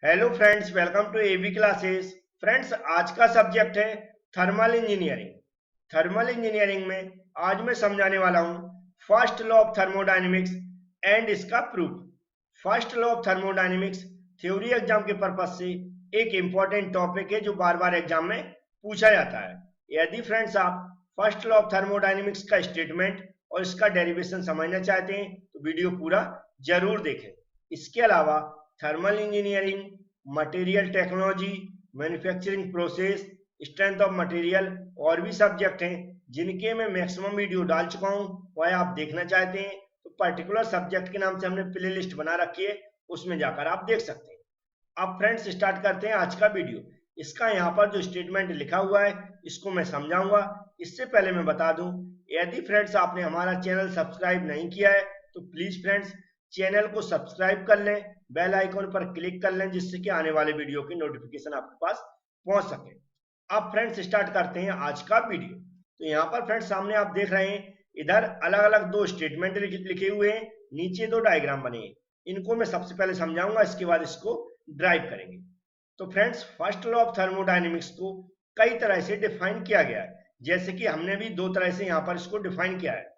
Hello friends, welcome to AB classes. Friends, आज का subject है थर्मल इंजीनियरिंग। थर्मल इंजीनियरिंग में आज मैं समझाने वाला हूं first law of thermodynamics and इसका proof. First law of thermodynamics theory exam के पर्पज से एक इंपॉर्टेंट टॉपिक है जो बार बार एग्जाम में पूछा जाता है। यदि फ्रेंड्स आप फर्स्ट लॉ ऑफ थर्मोडायनेमिक्स का स्टेटमेंट और इसका डेरिवेशन समझना चाहते हैं तो वीडियो पूरा जरूर देखें। इसके अलावा thermal engineering, material technology, manufacturing process, strength of material और भी सब्जेक्ट हैं जिनके मैं मैक्सिमम वीडियो डाल चुका हूं। वह आप देखना चाहते हैं तो पर्टिकुलर सब्जेक्ट के नाम से हमने प्ले लिस्ट बना रखी है, उसमें जाकर आप देख सकते हैं। अब फ्रेंड्स स्टार्ट करते हैं आज का वीडियो। इसका यहाँ पर जो स्टेटमेंट लिखा हुआ है इसको मैं समझाऊंगा। इससे पहले मैं बता दूं, यदि फ्रेंड्स आपने हमारा चैनल सब्सक्राइब नहीं किया है तो प्लीज फ्रेंड्स चैनल को सब्सक्राइब कर लें, बेल आइकन पर क्लिक कर लें जिससे कि आने वाले वीडियो की नोटिफिकेशन आपके पास पहुंच सके। अब फ्रेंड्स स्टार्ट करते हैं आज का वीडियो। तो यहाँ पर फ्रेंड्स सामने आप देख रहे हैं, इधर अलग अलग दो स्टेटमेंट लिखे हुए हैं, नीचे दो डायग्राम बने हैं। इनको मैं सबसे पहले समझाऊंगा, इसके बाद इसको ड्राइव करेंगे। तो friends first law of thermodynamics को कई तरह से डिफाइन किया गया है, जैसे कि हमने भी दो तरह से यहाँ पर इसको डिफाइन किया है।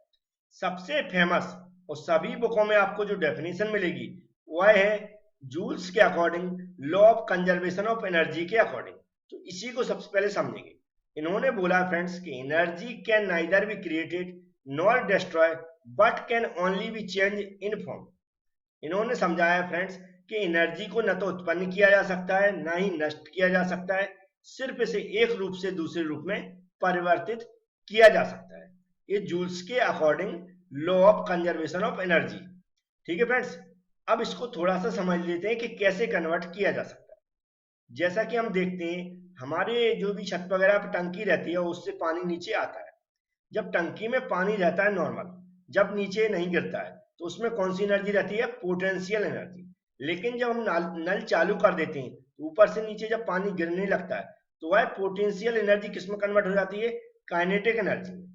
सबसे फेमस और सभी बुकों में आपको जो डेफिनेशन मिलेगी वह है जूल्स के according, law of conservation of energy के अकॉर्डिंग। तो इसी को सबसे पहले समझेंगे। इन्होंने बोला फ्रेंड्स कि energy can neither be created nor destroy but can only B change in form. इन्होंने समझाया फ्रेंड्स कि एनर्जी को न तो उत्पन्न किया जा सकता है ना ही नष्ट किया जा सकता है, सिर्फ इसे एक रूप से दूसरे रूप में परिवर्तित किया जा सकता है। ये जूल्स के according law of conservation of energy. ठीक है फ्रेंड्स, अब इसको थोड़ा सा समझ लेते हैं कि कैसे कन्वर्ट किया जा सकता है। जैसा कि हम देखते हैं, हमारे जो भी छत वगैरह पर टंकी रहती है उससे पानी नीचे आता है। जब टंकी में पानी रहता है नॉर्मल, जब नीचे नहीं गिरता है तो उसमें कौन सी एनर्जी रहती है? Potential energy. लेकिन जब हम नल चालू कर देते हैं तो ऊपर से नीचे जब पानी गिरने लगता है तो वह पोटेंशियल एनर्जी किसमें कन्वर्ट हो जाती है? काइनेटिक एनर्जी में।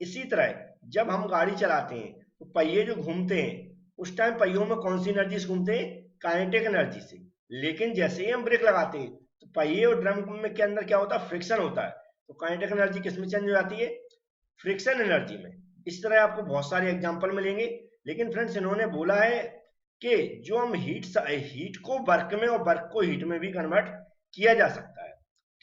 इसी तरह जब हम गाड़ी चलाते हैं तो पहिए जो घूमते हैं उस टाइम पहियों में कौन सी एनर्जी से घूमते हैं? काइनेटिक एनर्जी से। लेकिन जैसे ही हम ब्रेक लगाते हैं तो पहिए और ड्रम में के अंदर क्या होता है? फ्रिक्शन होता है। तो काइनेटिक एनर्जी किसमें चेंज हो जाती है? फ्रिक्शन एनर्जी में। इस तरह आपको बहुत सारे एग्जांपल मिलेंगे। लेकिन फ्रेंड्स इन्होंने बोला है कि जो हम हीट को वर्क में और वर्क को हीट में भी कन्वर्ट किया जा सकता है।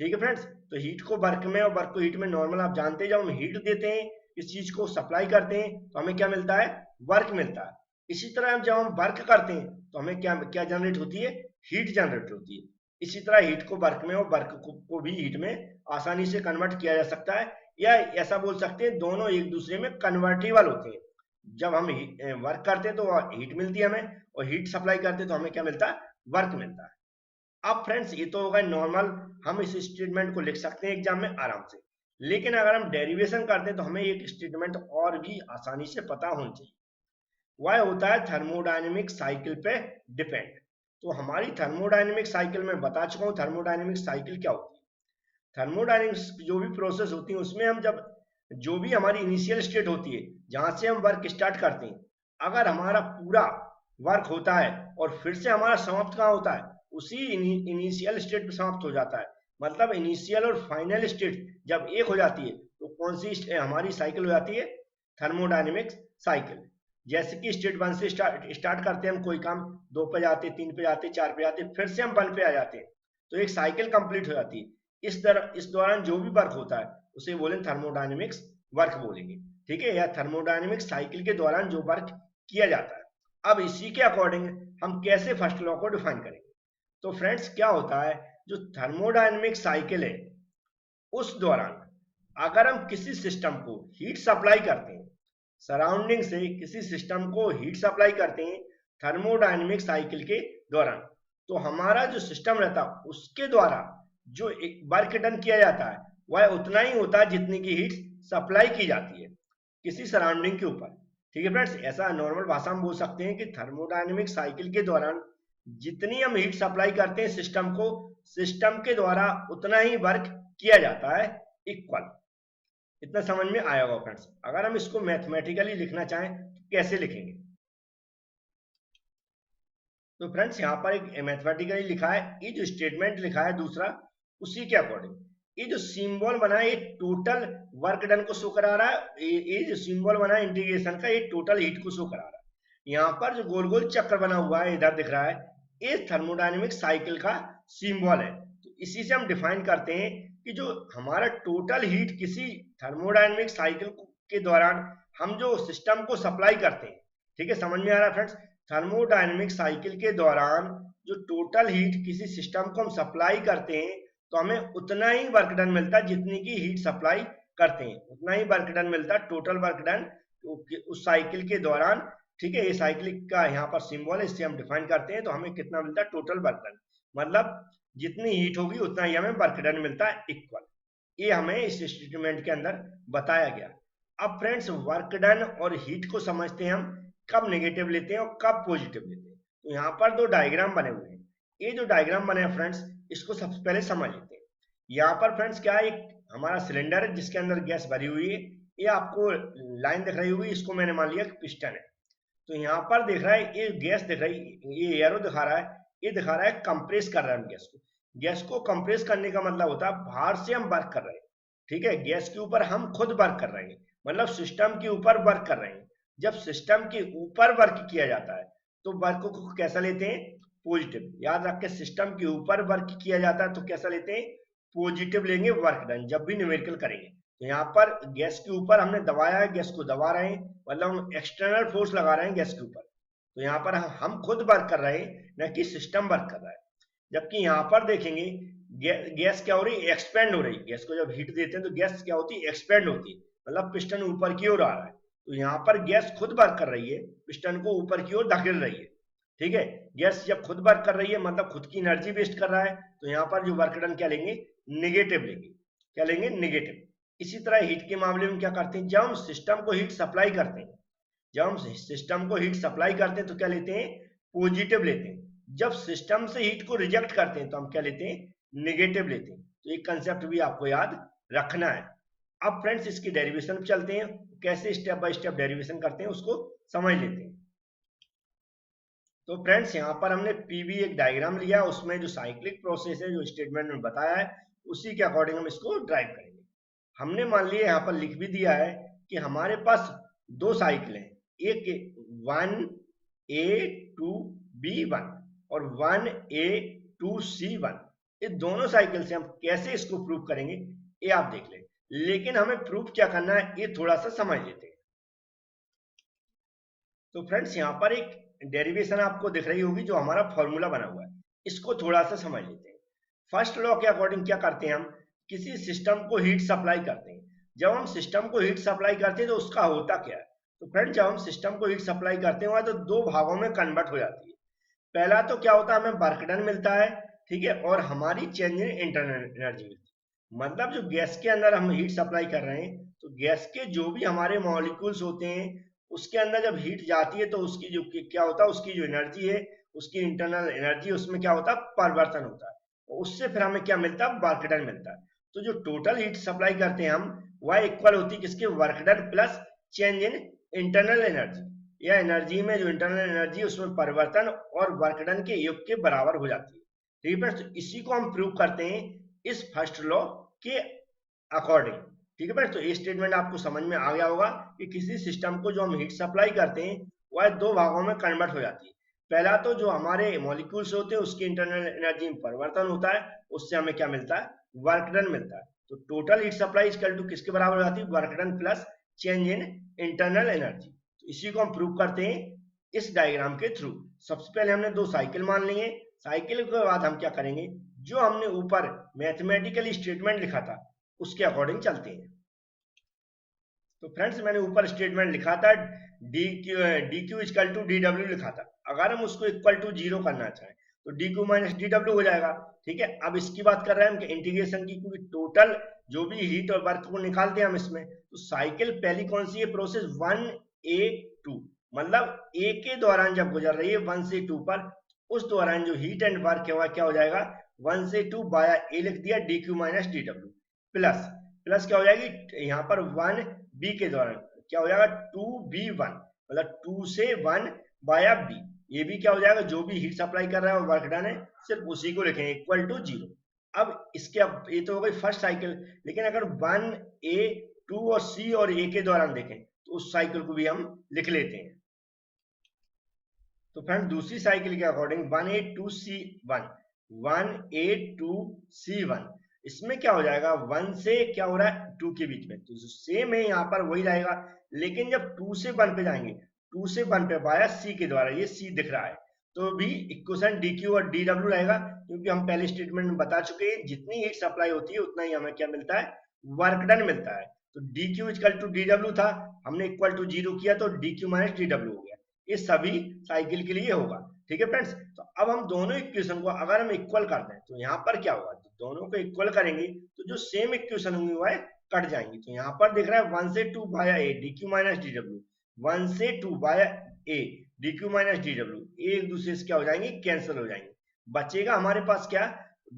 ठीक है फ्रेंड्स, तो हीट को वर्क में और वर्क को हीट में नॉर्मल आप जानते हैं, जब हम हीट देते हैं, इस चीज को सप्लाई करते हैं तो हमें क्या मिलता है? वर्क मिलता है। इसी तरह जब हम वर्क करते हैं तो हमें क्या क्या जनरेट होती है? हीट जनरेट होती है। इसी तरह हीट को वर्क में और वर्क को भी हीट में आसानी से कन्वर्ट किया जा सकता है, या ऐसा बोल सकते हैं दोनों एक दूसरे में कन्वर्टेबल होते हैं। जब हम वर्क करते हैं तो हीट मिलती है हमें, और हीट सप्लाई करते हैं तो हमें क्या मिलता है? वर्क मिलता है। अब फ्रेंड्स ये तो होगा नॉर्मल, हम इस स्टेटमेंट को लिख सकते हैं एग्जाम में आराम से। लेकिन अगर हम डेरिवेशन करते हैं तो हमें एक स्टेटमेंट और भी आसानी से पता होना चाहिए। वह होता है थर्मोडायनेमिक साइकिल पे डिपेंड। तो हमारी थर्मोडायनेमिक साइकिल में बता चुका हूँ थर्मोडायनेमिक साइकिल क्या होती है। थर्मोडायनेमिक्स जो भी प्रोसेस होती है उसमें हम जब जो भी हमारी इनिशियल स्टेट होती है जहां से हम वर्क स्टार्ट करते हैं, अगर हमारा पूरा वर्क होता है और फिर से हमारा समाप्त कहाँ होता है? उसी इनिशियल स्टेट पे समाप्त हो जाता है। मतलब इनिशियल और फाइनल स्टेट जब एक हो जाती है तो कौन सी हमारी साइकिल हो जाती है? Thermodynamic cycle. जैसे कि स्टेट वन से स्टार्ट करते हैं हम कोई काम, दो पे जाते, तीन पे जाते, चार पे जाते, फिर से हम वन पे आ जाते हैं, तो एक साइकिल कंप्लीट हो जाती है। इस दौरान जो भी वर्क होता है उसे बोलेंगे थर्मोडायनेमिक्स वर्क बोलेंगे। ठीक है, या थर्मोडायनेमिक साइकिल के दौरान जो वर्क किया जाता है। अब इसी के अकॉर्डिंग हम कैसे फर्स्ट लॉ को डिफाइन करेंगे। तो फ्रेंड्स क्या होता है, जो थर्मोडायनेमिक साइकिल है उस दौरान अगर हम किसी सिस्टम को हीट सप्लाई करते हैं, सराउंडिंग से किसी सिस्टम को हीट सप्लाई करते हैं थर्मोडायनेमिक साइकिल के दौरान, तो हमारा जो सिस्टम रहता है उसके द्वारा जो वर्क डन किया जाता है वह उतना ही होता है जितनी की हीट सप्लाई की जाती है किसी सराउंडिंग के ऊपर। ठीक है फ्रेंड्स, ऐसा नॉर्मल भाषा में बोल सकते हैं कि थर्मोडायनेमिक साइकिल के दौरान जितनी हम हीट सप्लाई करते हैं सिस्टम को, सिस्टम के द्वारा उतना ही वर्क किया जाता है इक्वल। इतना समझ में आया होगा फ्रेंड्स। अगर हम इसको मैथमेटिकली लिखना चाहें तो कैसे लिखेंगे? तो फ्रेंड्स यहाँ पर एक मैथमेटिकली लिखा है, ये जो स्टेटमेंट लिखा है दूसरा, उसी के अकॉर्डिंग ये जो सिंबल बना है ये टोटल वर्क डन को शो करा रहा है। ये जो सिंबल बना है इंटीग्रेशन का, ये टोटल हीट को शो करा रहा है। यहाँ पर जो गोल गोल चक्र बना हुआ है इधर दिख रहा है, ये थर्मोडायनेमिक साइकिल का सिंबल है। तो इसी से हम डिफाइन करते हैं कि जो हमारा टोटल हीट किसी थर्मोडायनेमिक साइकिल के दौरान हम जो सिस्टम को सप्लाई करते हैं, ठीक है, समझ में आ रहा है फ्रेंड्स? थर्मोडायनेमिक साइकिल के दौरान जो टोटल हीट किसी सिस्टम को हम सप्लाई करते हैं तो हमें उतना ही वर्क डन मिलता है जितनी की हीट सप्लाई करते हैं, उतना ही वर्क डन मिलता है, टोटल वर्क डन उस साइकिल के दौरान। ठीक है, ये साइकिल का यहाँ पर सिंबल है, इससे हम डिफाइन करते हैं तो हमें कितना मिलता है टोटल वर्क डन, मतलब जितनी हीट होगी उतना ही हमें वर्क डन मिलता है इक्वल। ये हमें इस स्टेटमेंट के अंदर बताया गया। अब फ्रेंड्स वर्क डन और हीट को समझते हैं हम कब नेगेटिव लेते हैं और कब पॉजिटिव लेते हैं। तो यहाँ पर दो डायग्राम बने हुए हैं, ये जो डायग्राम बने हैं फ्रेंड्स इसको सबसे पहले समझ लेते हैं। यहाँ पर फ्रेंड्स क्या है, एक हमारा सिलेंडर है जिसके अंदर गैस भरी हुई है, ये आपको लाइन दिख रही होगी, इसको मैंने मान लिया पिस्टन है। तो यहाँ पर दिख रहा है ये गैस दिख रही है, ये एरो दिखा रहा है, ये दिखा रहा है कंप्रेस कर रहा है गैस को। गैस को कंप्रेस करने का मतलब होता है बाहर से हम वर्क कर रहे हैं, ठीक है, गैस के ऊपर हम खुद वर्क कर रहे हैं, मतलब सिस्टम के ऊपर वर्क कर रहे हैं। जब सिस्टम के ऊपर वर्क किया जाता है तो वर्क को कैसा लेते हैं, पॉजिटिव। याद रख के, सिस्टम के ऊपर वर्क किया जाता है तो कैसा लेते हैं, पॉजिटिव लेंगे वर्क डन, जब भी न्यूमेरिकल करेंगे। तो यहाँ पर गैस के ऊपर हमने दबाया है, गैस को दबा रहे हैं, मतलब हम एक्सटर्नल फोर्स लगा रहे हैं गैस के ऊपर। तो यहाँ पर हम खुद वर्क कर रहे हैं, न कि सिस्टम वर्क कर रहा है। जबकि यहाँ पर देखेंगे गैस क्या हो रही है, एक्सपेंड हो रही है। गैस को जब हीट देते हैं तो गैस क्या होती है, एक्सपेंड होती है, मतलब पिस्टन ऊपर की ओर आ रहा है। तो यहाँ पर गैस खुद वर्क कर रही है, पिस्टन को ऊपर की ओर धकेल रही है। ठीक है, गैस जब खुद वर्क कर रही है मतलब खुद की एनर्जी वेस्ट कर रहा है, तो यहाँ पर जो वर्क डन क्या लेंगे, नेगेटिव लेंगे। क्या लेंगे, नेगेटिव। इसी तरह हीट के मामले में क्या करते हैं, जब हम सिस्टम को हीट सप्लाई करते हैं, जब हम सिस्टम को हीट सप्लाई करते हैं तो क्या लेते हैं, पॉजिटिव लेते हैं। जब सिस्टम से हीट को रिजेक्ट करते हैं तो हम क्या लेते हैं, नेगेटिव लेते हैं। तो ये कंसेप्ट भी आपको याद रखना है। अब फ्रेंड्स इसकी डेरिवेशन पे चलते हैं, कैसे स्टेप बाय स्टेप डेरिवेशन करते हैं उसको समझ लेते हैं। तो फ्रेंड्स यहाँ पर हमने पीवी एक डायग्राम लिया, उसमें जो साइक्लिक प्रोसेस है जो स्टेटमेंट में बताया है उसी के अकॉर्डिंग हम इसको ड्राइव करेंगे। हमने मान लिया यहाँ पर लिख भी दिया है कि हमारे पास दो साइकिल हैं, एक 1A2B1 और 1A2C1। ये दोनों साइकिल से हम कैसे इसको प्रूव करेंगे ये आप देख लें, लेकिन हमें प्रूफ क्या करना है ये थोड़ा सा समझ लेते हैं। तो फ्रेंड्स यहाँ पर एक डेरिवेशन आपको दिख रही होगी जो हमारा फॉर्मूला बना हुआ है, इसको थोड़ा सा समझ लेते हैं। फर्स्ट लॉ के अकॉर्डिंग क्या करते हैं, हम किसी सिस्टम को हीट सप्लाई करते हैं। जब हम सिस्टम को हीट सप्लाई करते हैं तो उसका होता क्या है, तो फ्रेंड्स जब हम सिस्टम को हीट सप्लाई करते हैं तो दो भागों में कन्वर्ट हो जाती है। पहला तो क्या होता है, हमें वर्क डन मिलता है, ठीक है, और हमारी चेंज इन इंटरनल एनर्जी मिलती है। मतलब जो गैस के अंदर हम हीट सप्लाई कर रहे हैं तो गैस के जो भी हमारे मॉलिक्यूल्स होते हैं उसके अंदर जब हीट जाती है तो उसकी जो क्या होता है, उसकी जो एनर्जी है, उसकी इंटरनल एनर्जी, उसमें क्या होता है, परिवर्तन होता है, उससे फिर हमें क्या मिलता है, वर्क डन मिलता है। तो जो टोटल हीट सप्लाई करते हैं हम वह इक्वल होती है किसके, work done plus change in internal energy, या एनर्जी में जो इंटरनल एनर्जी उसमें परिवर्तन और वर्क डन के योग के बराबर हो जाती है। ठीक है, तो इसी को हम प्रूव करते हैं इस फर्स्ट लॉ के अकॉर्डिंग। ठीक है, तो ये स्टेटमेंट आपको समझ में आ गया होगा कि किसी सिस्टम को जो हम हीट सप्लाई करते हैं वह दो भागों में कन्वर्ट हो जाती है। पहला तो जो हमारे मॉलिक्यूल्स होते हैं उसकी इंटरनल एनर्जी में परिवर्तन होता है, उससे हमें क्या मिलता है, वर्क डन मिलता है। तो total heat supply equal to किसके बराबर हो जाती है, work done plus change in internal energy. तो इसी को हम प्रूव करते हैं इस डायग्राम के थ्रू। सबसे पहले हमने दो साइकिल मान लिए, साइकिल के बाद हम क्या करेंगे, जो हमने ऊपर मैथमेटिकल स्टेटमेंट लिखा था उसके अकॉर्डिंग चलते हैं। तो फ्रेंड्स मैंने ऊपर स्टेटमेंट लिखा था D Q equal to D W लिखा था, अगर हम उसको इक्वल टू 0 करना चाहें तो D Q minus D W हो जाएगा। ठीक है, अब इसकी बात कर रहे हैं हम इंटीग्रेशन की, क्योंकि टोटल जो भी हीट और वर्क को निकालते हैं हम इसमें। तो साइकिल पहली कौन सी है, प्रोसेस 1A2, मतलब ए के दौरान जब गुजर रही है 1 से 2 पर, उस दौरान जो हीट एंड वर्क है क्या हो जाएगा, 1 से 2 बाया ए लिख दिया D Q minus D W, plus plus क्या हो जाएगी यहाँ पर 1B के दौरान क्या हो जाएगा 2B1, मतलब 2 से 1 बाया B। ए बी क्या हो जाएगा, जो भी हीट सप्लाई कर रहा है और वर्क डन है सिर्फ उसी को लिखेंगे इक्वल टू 0। अब इसके, अब ये तो हो गई फर्स्ट साइकिल, लेकिन अगर 1 ए 2 और सी और ए के दौरान देखें तो उस साइकिल को भी हम लिख लेते हैं। तो फ्रेंड दूसरी साइकिल के अकॉर्डिंग 1A2C1 1A2C1, इसमें क्या हो जाएगा, 1 से क्या हो रहा है 2 के बीच में, तो सेम है यहाँ पर वही रहेगा, लेकिन जब 2 से 1 पे जाएंगे, 2 से 1 पे पाया सी के द्वारा, ये सी दिख रहा है, तो भी इक्वेशन DQ और DW रहेगा, क्योंकि हम पहले स्टेटमेंट में बता चुके हैं जितनी हीट सप्लाई होती है उतना ही हमें क्या मिलता है, वर्क डन मिलता है। तो DQ इक्वल टू DW था, हमने इक्वल टू 0 किया तो DQ माइनस DW हो गया। ये सभी साइकिल के लिए होगा। ठीक है फ्रेंड्स, तो अब हम दोनों इक्वेशन को अगर हम इक्वल कर दें तो यहाँ पर क्या होगा, तो दोनों को इक्वल करेंगे तो जो सेम इक्वेशन होंगी वह कट जाएंगी। तो यहाँ पर दिख रहा है 1 से 2 बाया ए DQ माइनस DW, 1 से 2 बाया ए DQ माइनस DW, एक दूसरे से क्या हो जाएंगे, कैंसिल हो जाएंगे। बचेगा हमारे पास क्या,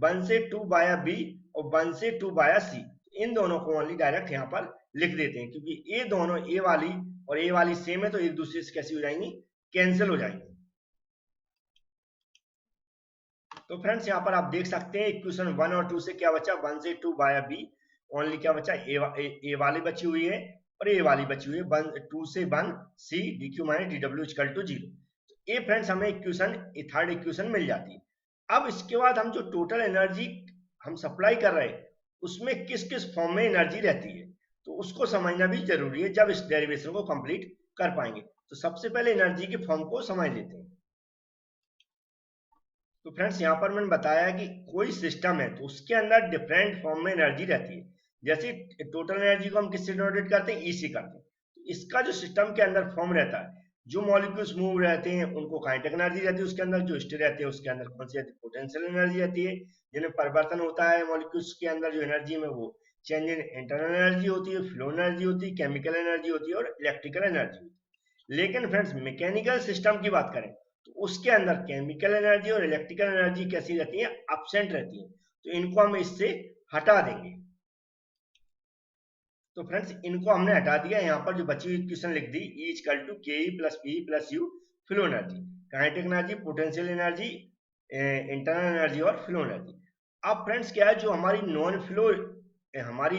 1 से 2 बाया बी और 1 से 2 बाया सी। इन दोनों को ओनली डायरेक्ट यहाँ पर लिख देते हैं, क्योंकि ये दोनों ए वाली और ए वाली सेम है तो एक दूसरे से कैसी हो जाएंगी, कैंसिल हो जाएंगी। तो फ्रेंड्स यहाँ पर आप देख सकते हैं इक्वेशन 1 और 2 से क्या बचा, 1 से 2 बाया बी, ओनली क्या बचा, ए वाली बची हुई है और ए वाली बची हुई है, 2 से 1 C DQ minus DW equal to 0। तो ये फ्रेंड्स हमें इक्वेशन, थर्ड इक्वेशन मिल जाती है। अब इसके बाद हम जो टोटल एनर्जी हम सप्लाई कर रहे हैं उसमें किस किस फॉर्म में एनर्जी रहती है, तो उसको समझना भी जरूरी है जब इस डेरिवेशन को कंप्लीट कर पाएंगे। तो सबसे पहले एनर्जी के फॉर्म को समझ लेते हैं। तो फ्रेंड्स यहाँ पर मैंने बताया कि कोई सिस्टम है तो उसके अंदर डिफरेंट फॉर्म में एनर्जी रहती है। जैसे टोटल एनर्जी को हम किससे डिनोटेट करते हैं, ई से करते हैं। तो इसका जो सिस्टम के अंदर फॉर्म रहता है, जो मॉलिक्यूल्स मूव रहते हैं उनको काइनेटिक एनर्जी रहती है, उसके अंदर जो स्टेट रहते हैं उसके अंदर कौन सी रहती है, पोटेंशियल एनर्जी रहती है। जिन्हें परिवर्तन होता है मॉलिक्यूल्स के अंदर जो एनर्जी में, वो चेंज इन इंटरनल एनर्जी होती है, फ्लो एनर्जी होती है, केमिकल एनर्जी होती है और इलेक्ट्रिकल एनर्जी होती है। लेकिन फ्रेंड्स मैकेनिकल सिस्टम की बात करें तो उसके अंदर केमिकल एनर्जी और इलेक्ट्रिकल एनर्जी कैसी रहती है, एब्सेंट रहती है। तो इनको हम इससे हटा देंगे। तो फ्रेंड्स इनको हमने हटा दिया, यहाँ पर जो बची हुई इक्वेशन लिख दी, E equal to KE plus PE plus U flow energy, kinetic energy, potential energy, internal energy और फ्लो एनर्जी। अब फ्रेंड्स क्या है, जो हमारी नॉन फ्लो, हमारी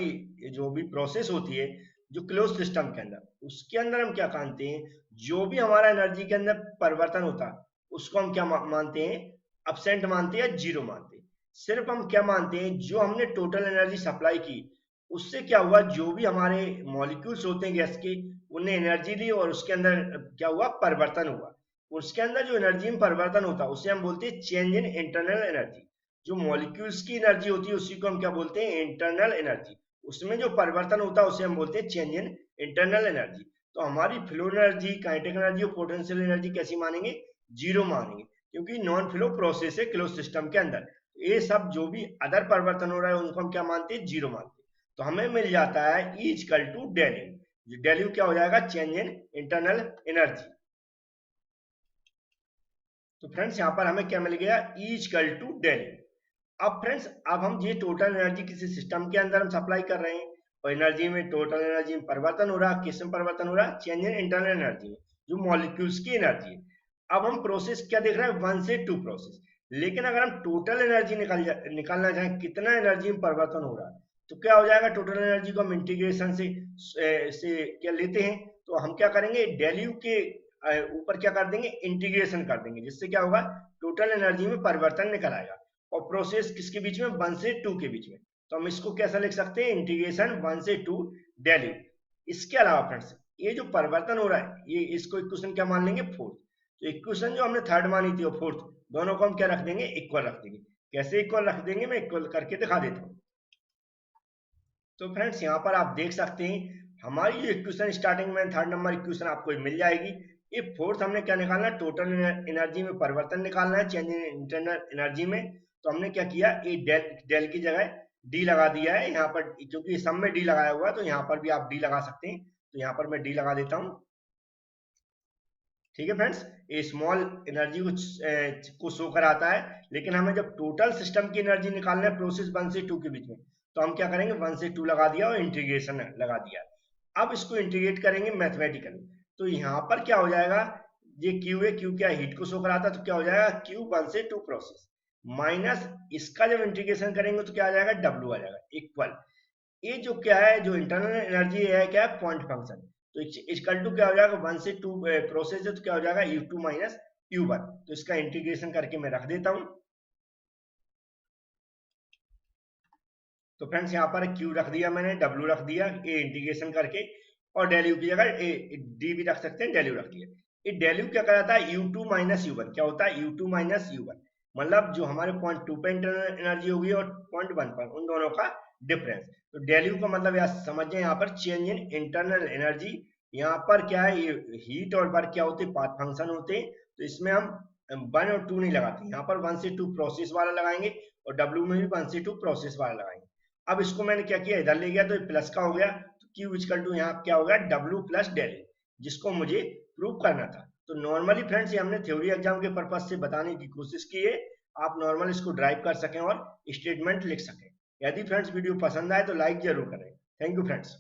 जो भी प्रोसेस होती है जो क्लोज सिस्टम के अंदर, उसके अंदर हम क्या मानते हैं, जो भी हमारा एनर्जी के अंदर परिवर्तन होता है उसको हम क्या मानते हैं, एब्सेंट मानते हैं या जीरो मानते हैं। सिर्फ हम क्या मानते हैं, जो हमने टोटल एनर्जी सप्लाई की उससे क्या हुआ, जो भी हमारे मॉलिक्यूल्स होते हैं गैस के, उन्हें एनर्जी ली और उसके अंदर क्या हुआ, परिवर्तन हुआ। उसके अंदर जो एनर्जी में परिवर्तन होता है उसे हम बोलते हैं चेंज इन इंटरनल एनर्जी। जो मॉलिक्यूल्स की एनर्जी होती है उसी को हम क्या बोलते हैं, इंटरनल एनर्जी। उसमें जो परिवर्तन होता है उसे हम बोलते हैं चेंज इन इंटरनल एनर्जी। तो हमारी फ्लो एनर्जी, काइनेटिक एनर्जी और पोटेंशियल एनर्जी कैसी मानेंगे, जीरो मानेंगे, क्योंकि नॉन फ्लो प्रोसेस है क्लोज सिस्टम के अंदर। ये सब जो भी अदर परिवर्तन हो रहा है उनको हम क्या मानते हैं, जीरो मानते हैं। तो हमें मिल जाता है E equal to del U. Del U क्या हो जाएगा, चेंज इन इंटरनल एनर्जी। तो फ्रेंड्स यहाँ पर हमें क्या मिल गया, E equal to del U. अब फ्रेंड्स, अब हम ये टोटल एनर्जी किसी सिस्टम के अंदर हम सप्लाई कर रहे हैं और एनर्जी में, टोटल एनर्जी में परिवर्तन हो रहा है। किस में परिवर्तन हो रहा है, चेंज इन इंटरनल एनर्जी में, जो मॉलिक्यूल्स की एनर्जी है। अब हम प्रोसेस क्या देख रहे हैं, 1 से 2 प्रोसेस। लेकिन अगर हम टोटल एनर्जी निकालना चाहें, कितना एनर्जी में परिवर्तन हो रहा है, तो क्या हो जाएगा, टोटल एनर्जी को हम इंटीग्रेशन से क्या लेते हैं, तो हम क्या करेंगे, डेल यू के ऊपर क्या कर देंगे, इंटीग्रेशन कर देंगे, जिससे क्या होगा, टोटल एनर्जी में परिवर्तन निकल आएगा। और प्रोसेस किसके बीच में, 1 से 2 के बीच में। तो हम इसको कैसा लिख सकते हैं, इंटीग्रेशन 1 से 2 डेल यू। इसके अलावा फ्रेंड्स, ये जो परिवर्तन हो रहा है, ये इसको इक्वेशन क्या मान लेंगे, फोर्थ। तो इक्वेशन जो हमने थर्ड मानी थी और फोर्थ, दोनों को हम क्या रख देंगे, इक्वल रख देंगे। कैसे इक्वल रख देंगे, मैं इक्वल करके दिखा देता हूँ। तो फ्रेंड्स यहाँ पर आप देख सकते हैं हमारी जो इक्वेशन स्टार्टिंग में थर्ड नंबर इक्वेशन आपको मिल जाएगी। ये फोर्थ हमने क्या निकालना है, टोटल एनर्जी में परिवर्तन निकालना है, चेंज इन इंटरनल एनर्जी में। तो हमने क्या किया, ये डेल की जगह डी लगा दिया है यहाँ पर, क्योंकि सब में डी लगाया हुआ है तो यहाँ पर भी आप डी लगा सकते हैं। तो यहाँ पर मैं डी लगा देता हूँ। ठीक है फ्रेंड्स, ये स्मॉल एनर्जी को शो कराता है। लेकिन हमें जब टोटल सिस्टम की एनर्जी निकालना है प्रोसेस 1 से 2 के बीच में, तो हम क्या करेंगे, 1 से 2 लगा दिया और इंटीग्रेशन लगा दिया। अब इसको इंटीग्रेट करेंगे मैथमेटिकली। तो यहाँ पर क्या हो जाएगा, ये क्यू है, क्यू क्या हीट को शो कराता है, तो क्या हो जाएगा क्यू 1 से 2 प्रोसेस माइनस इसका जब इंटीग्रेशन करेंगे तो क्या आ जाएगा डब्ल्यू आ जाएगा इक्वल ये जो क्या है जो इंटरनल एनर्जी है क्या है पॉइंट फंक्शन, तो इक्वल टू क्या हो जाएगा 1 से 2 प्रोसेस है तो क्या हो जाएगा u2 माइनस u1। तो इसका इंटीग्रेशन करके मैं रख देता हूं। तो फ्रेंड्स यहाँ पर q रख दिया मैंने, w रख दिया, ए इंटीग्रेशन करके, और डेल यू की जगह डी भी रख सकते हैं, डेल यू रख दिया। ये डेल यू क्या कराता है u2 माइनस u1, क्या होता है u2 माइनस u1, मतलब जो हमारे पॉइंट 2 पे इंटरनल एनर्जी होगी और पॉइंट 1 पर उन दोनों का डिफरेंस। तो डेल यू का मतलब यार समझिए यहाँ पर चेंज इन इंटरनल एनर्जी। यहाँ पर क्या है हीट और वर्क क्या होते हैं पाथ फंक्शन होते हैं, तो इसमें हम 1 और 2 नहीं लगाते, यहाँ पर 1 से 2 प्रोसेस वाला लगाएंगे और डब्ल्यू में भी 1 से 2 प्रोसेस वाला लगाएंगे। अब इसको मैंने क्या किया इधर ले गया तो प्लस का हो गया, तो क्यू इक्वल टू यहाँ क्या हो गया डब्ल्यू प्लस डेल, जिसको मुझे प्रूव करना था। तो नॉर्मली फ्रेंड्स ये हमने थ्योरी एग्जाम के पर्पज से बताने की कोशिश की है, आप नॉर्मल इसको ड्राइव कर सकें और स्टेटमेंट लिख सकें। यदि फ्रेंड्स वीडियो पसंद आए तो लाइक जरूर करें। Thank you friends.